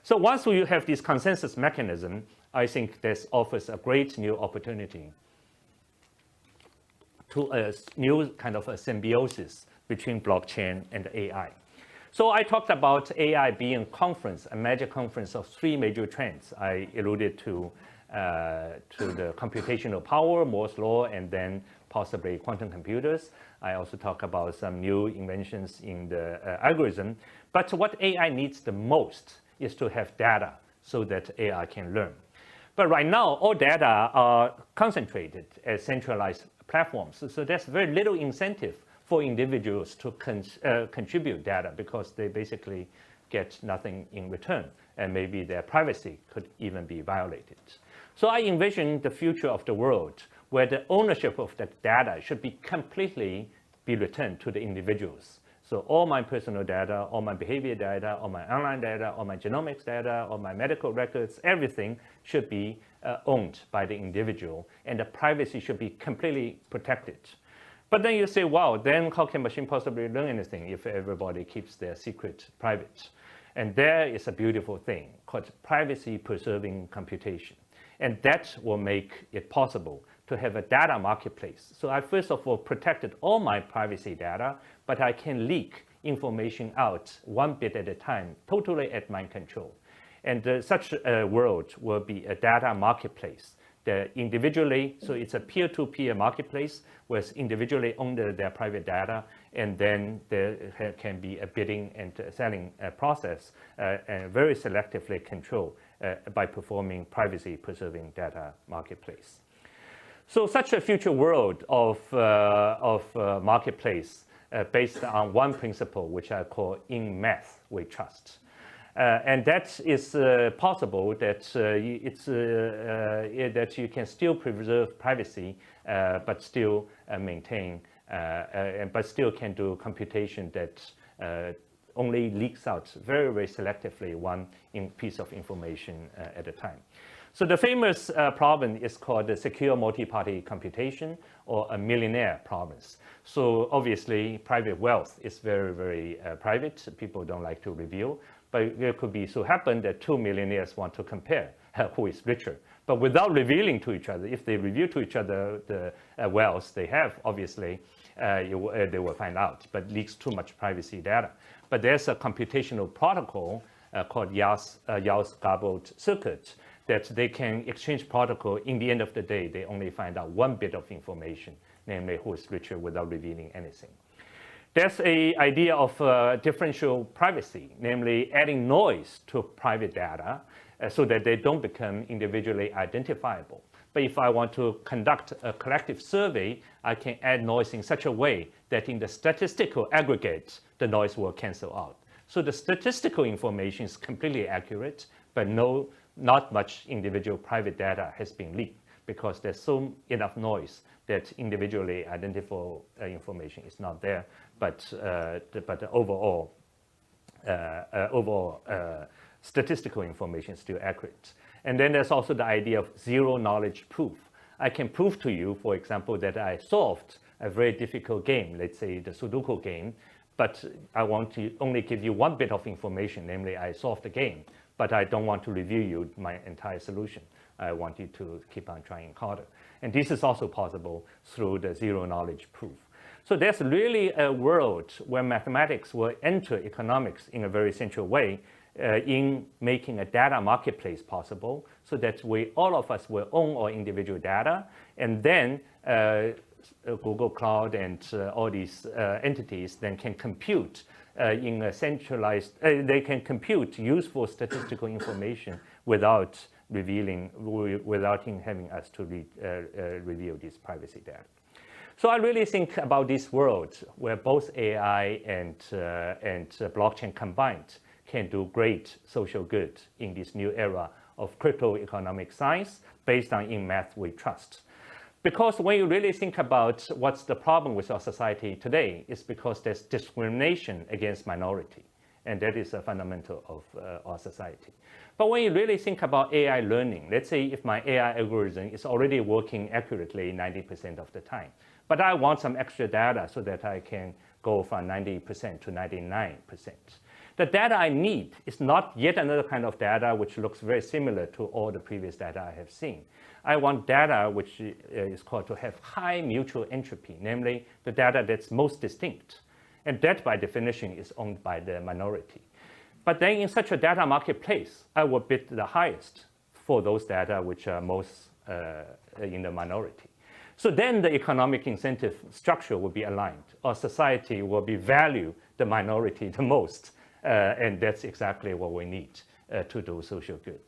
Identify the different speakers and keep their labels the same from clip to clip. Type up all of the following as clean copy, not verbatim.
Speaker 1: So once you have this consensus mechanism, I think this offers a great new opportunity to a new kind of a symbiosis between blockchain and AI. So I talked about AI being a major conference of three major trends. I alluded to the computational power, Moore's law, and then possibly quantum computers. I also talk about some new inventions in the algorithm. But what AI needs the most is to have data so that AI can learn. But right now, all data are concentrated as centralized platforms. So there's very little incentive for individuals to contribute data because they basically get nothing in return. And maybe their privacy could even be violated. So I envision the future of the world where the ownership of the data should be completely returned to the individuals. So all my personal data, all my behavior data, all my online data, all my genomics data, all my medical records, everything should be owned by the individual, and the privacy should be completely protected. But then you say, wow, then how can machine possibly learn anything if everybody keeps their secret private? And there is a beautiful thing called privacy-preserving computation. And that will make it possible to have a data marketplace. So I first of all protected all my privacy data, but I can leak information out 1 bit at a time, totally at my control. And such a world will be a data marketplace. Individually, so it's a peer-to-peer marketplace where individually own their private data, and then there can be a bidding and selling process and very selectively controlled by performing privacy-preserving data marketplace. So such a future world of marketplace based on one principle, which I call in math we trust. And that is possible that that you can still preserve privacy, but still maintain, but still can do computation that only leaks out very, very selectively one piece of information at a time. So the famous problem is called the secure multi-party computation, or a millionaire province. So obviously, private wealth is very, very private. People don't like to reveal. But it could be so happen that two millionaires want to compare who is richer. But without revealing to each other, if they reveal to each other the wealth they have, obviously, they will find out. But it leaks too much privacy data. But there's a computational protocol called Yau's garbled circuit that they can exchange protocol. In the end of the day, they only find out 1 bit of information, namely who is richer, without revealing anything. There's an idea of differential privacy, namely adding noise to private data so that they don't become individually identifiable. But if I want to conduct a collective survey, I can add noise in such a way that in the statistical aggregate, the noise will cancel out. So the statistical information is completely accurate, but not much individual private data has been leaked because there's enough noise that individually identifiable information is not there, but the overall statistical information is still accurate. And then there's also the idea of zero knowledge proof. I can prove to you, for example, that I solved a very difficult game, let's say the Sudoku game, but I want to only give you 1 bit of information, namely I solved the game, but I don't want to reveal you my entire solution. I want you to keep on trying harder. And this is also possible through the zero knowledge proof. So there's really a world where mathematics will enter economics in a very central way in making a data marketplace possible so that all of us will own our individual data, and then Google Cloud and all these entities then can compute in a centralized, they can compute useful statistical information without having us to reveal this privacy data. So I really think about this world where both AI and blockchain combined can do great social good in this new era of crypto economic science based on in math we trust. Because when you really think about what's the problem with our society today, it's because there's discrimination against minority. And that is a fundamental of our society. But when you really think about AI learning, let's say if my AI algorithm is already working accurately 90% of the time, but I want some extra data so that I can go from 90% to 99%. The data I need is not yet another kind of data which looks very similar to all the previous data I have seen. I want data which is called to have high mutual entropy, namely the data that's most distinct. And that, by definition, is owned by the minority. But then in such a data marketplace, I will bid the highest for those data which are most in the minority. So then the economic incentive structure will be aligned, or society will be value the minority the most. And that's exactly what we need to do social good.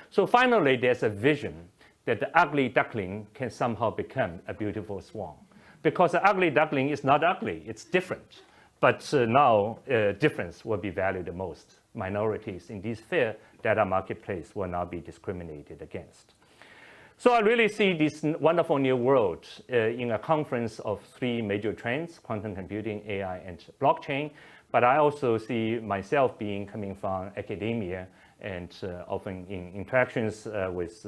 Speaker 1: So finally, there's a vision that the ugly duckling can somehow become a beautiful swan. Because the ugly duckling is not ugly, it's different. But now difference will be valued the most. Minorities in this fair data marketplace will not be discriminated against. So I really see this wonderful new world in a confluence of three major trends: quantum computing, AI, and blockchain. But I also see myself coming from academia and often in interactions with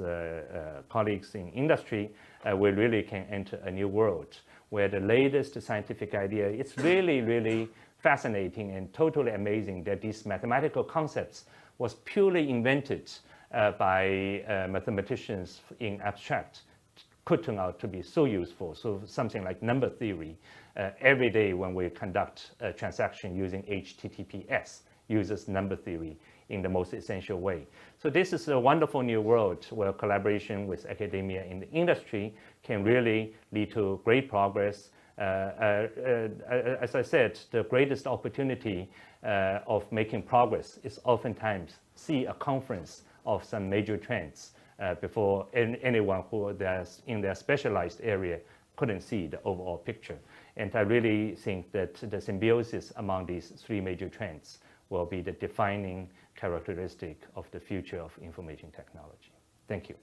Speaker 1: colleagues in industry, we really can enter a new world where the latest scientific idea, it's really, really fascinating and totally amazing that these mathematical concepts was purely invented by mathematicians in abstract could turn out to be so useful. So something like number theory, every day when we conduct a transaction using HTTPS, uses number theory in the most essential way. So this is a wonderful new world where collaboration with academia and the industry can really lead to great progress. As I said, the greatest opportunity of making progress is oftentimes see a conference of some major trends before anyone who is in their specialized area couldn't see the overall picture. And I really think that the symbiosis among these three major trends will be the defining characteristic of the future of information technology. Thank you.